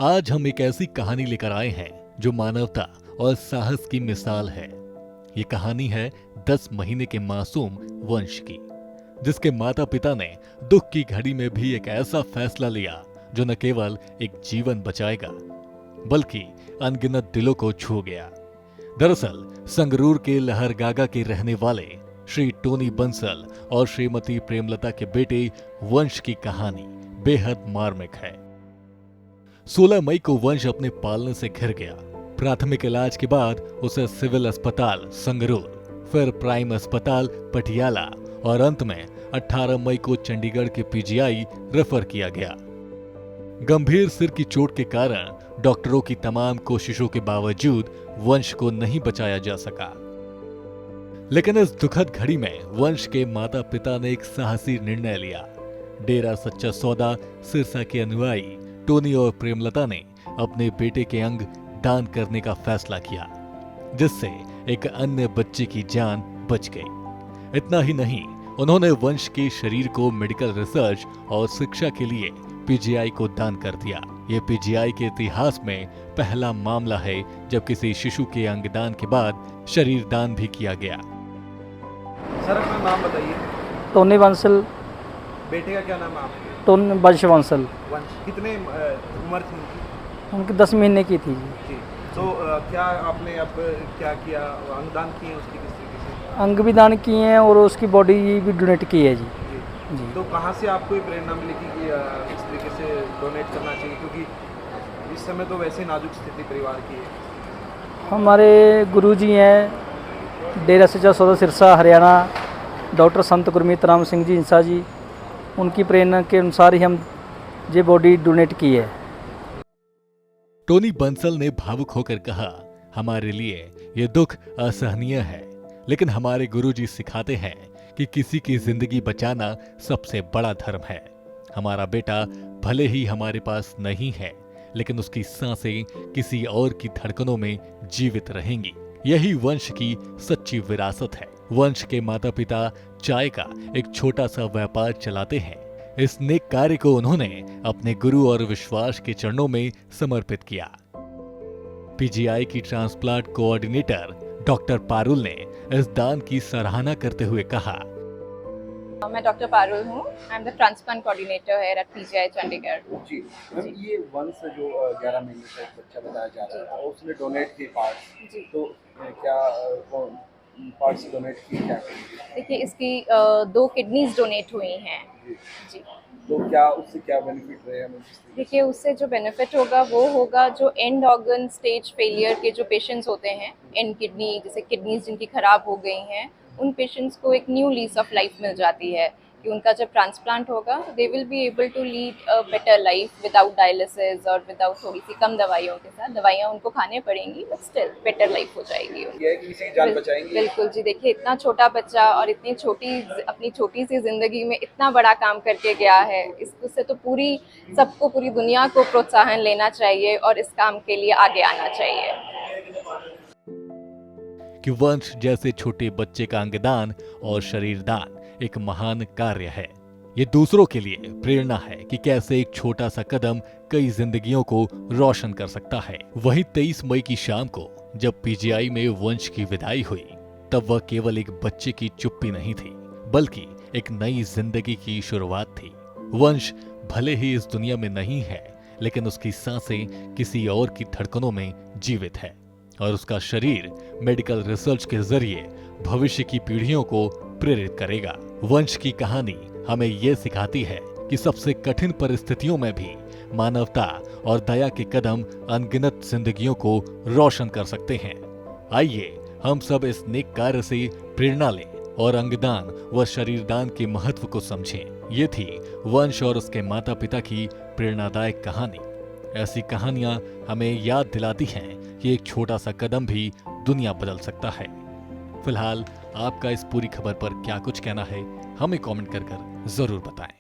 आज हम एक ऐसी कहानी लेकर आए हैं जो मानवता और साहस की मिसाल है। ये कहानी है 10 महीने के मासूम वंश की, जिसके माता पिता ने दुख की घड़ी में भी एक ऐसा फैसला लिया जो न केवल एक जीवन बचाएगा बल्कि अनगिनत दिलों को छू गया। दरअसल संगरूर के लहरगागा के रहने वाले श्री टोनी बंसल और श्रीमती प्रेमलता के बेटे वंश की कहानी बेहद मार्मिक है। 16 मई को वंश अपने पालने से घिर गया। प्राथमिक इलाज के बाद उसे सिविल अस्पताल संगरूर, फिर प्राइम अस्पताल पटियाला और अंत में 18 मई को चंडीगढ़ के पीजीआई रेफर किया गया। गंभीर सिर की चोट के कारण डॉक्टरों की तमाम कोशिशों के बावजूद वंश को नहीं बचाया जा सका। लेकिन इस दुखद घड़ी में वंश के माता पिता ने एक साहसी निर्णय लिया। डेरा सच्चा सौदा सिरसा के अनुयायी टोनी और प्रेमलता ने अपने बेटे के अंग दान करने का फैसला किया, जिससे एक अन्य बच्चे की जान बच गई। इतना ही नहीं, उन्होंने वंश के शरीर को मेडिकल रिसर्च और शिक्षा के लिए पीजीआई को दान कर दिया। ये पीजीआई के इतिहास में पहला मामला है जब किसी शिशु के अंगदान के बाद शरीर दान भी किया गया। सर अपना नाम बताइए। टोनी बंसल। बेटे का क्या नाम है आपके? टोनी वंश बंसल। वंश। कितने उम्र थी उनकी? उनकी 10 महीने की थी जी। तो क्या आपने अब क्या किया, अंगदान किए उसकी किस तरीके से? अंग भी दान किए हैं और उसकी बॉडी भी डोनेट की है जी। जी। तो कहाँ से आपको ये प्रेरणा मिली कि इस तरीके से डोनेट करना चाहिए, क्योंकि इस समय तो वैसे नाजुक स्थिति परिवार की है? हमारे गुरुजी हैं डेरा सच्चा सौदा सिरसा हरियाणा, डॉक्टर संत गुरमीत राम सिंह जी इंसा जी, उनकी प्रेरणा के अनुसार ही हम ये बॉडी डोनेट की है। टोनी बंसल ने भावुक होकर कहा, हमारे लिए ये दुख असहनीय है, लेकिन हमारे गुरुजी सिखाते हैं कि किसी की जिंदगी बचाना सबसे बड़ा धर्म है। हमारा बेटा भले ही हमारे पास नहीं है, लेकिन उसकी सांसें किसी और की धड़कनों में जीवित रहेंगी। यही वंश की सच्ची विरासत है। वंश के माता पिता चाय का एक छोटा सा व्यापार चलाते हैं। इस नेक कार्य को उन्होंने अपने गुरु और विश्वास के चरणों में समर्पित किया। पीजीआई की ट्रांसप्लांट कोऑर्डिनेटर डॉक्टर पारुल ने इस दान की सराहना करते हुए कहा, मैं डॉक्टर पारुल हूँ। I am the transplant coordinator here at PGI Chandigarh. जी मैम, ये वंश जो 11 महीने का एक बच्चा बताया जा रहा है, उसने डोनेट किए पार्ट्स, तो क्या पार्ट्स डोनेट किए क्या? देखिए, इसकी 2 किडनीज डोनेट हुई हैं जी। तो क्या उससे क्या बेनिफिट रहे? देखिए, उससे जो बेनिफिट होगा वो होगा जो एंड ऑर्गन स्टेज फेलियर के जो पेशेंट्स होते हैं, एंड किडनी, जैसे किडनीज जिनकी खराब हो गई हैं, उन पेशेंट्स को एक न्यू लीज ऑफ लाइफ मिल जाती है कि उनका जब ट्रांसप्लांट होगा तो they will be able to lead a better life without dialysis और विदाउट थोड़ी सी कम दवाइयों के साथ। दवाइयाँ उनको खाने पड़ेंगी बट स्टिल बेटर लाइफ हो जाएगी। किसी की जान बचाएंगे। बिल्कुल जी। देखिए, इतना छोटा बच्चा और इतनी अपनी छोटी सी जिंदगी में इतना बड़ा काम करके गया है, इससे तो सबको, पूरी दुनिया को प्रोत्साहन लेना चाहिए और इस काम के लिए आगे आना चाहिए कि वंश जैसे छोटे बच्चे का अंगदान और शरीर दान एक महान कार्य है। ये दूसरों के लिए प्रेरणा है कि कैसे एक छोटा सा कदम कई जिंदगियों को रोशन कर सकता है। वहीं 23 मई की शाम को जब पीजीआई में वंश की विदाई हुई, तब वह केवल एक बच्चे की चुप्पी नहीं थी, बल्कि एक नई जिंदगी की शुरुआत थी। वंश भले ही इस दुनिया में नहीं है, लेकिन उसकी सांसें किसी और की धड़कनों में जीवित है और उसका शरीर मेडिकल रिसर्च के जरिए भविष्य की पीढ़ियों को प्रेरित करेगा। वंश की कहानी हमें ये सिखाती है कि सबसे कठिन परिस्थितियों में भी मानवता और दया के कदम अनगिनत जिंदगियों को रोशन कर सकते हैं। आइए हम सब इस नेक कार्य से प्रेरणा लें और अंगदान व शरीरदान के महत्व को समझें। ये थी वंश और उसके माता पिता की प्रेरणादायक कहानी। ऐसी कहानियां हमें याद दिलाती हैं कि एक छोटा सा कदम भी दुनिया बदल सकता है। फिलहाल आपका इस पूरी खबर पर क्या कुछ कहना है, हमें कमेंट कर जरूर बताएं।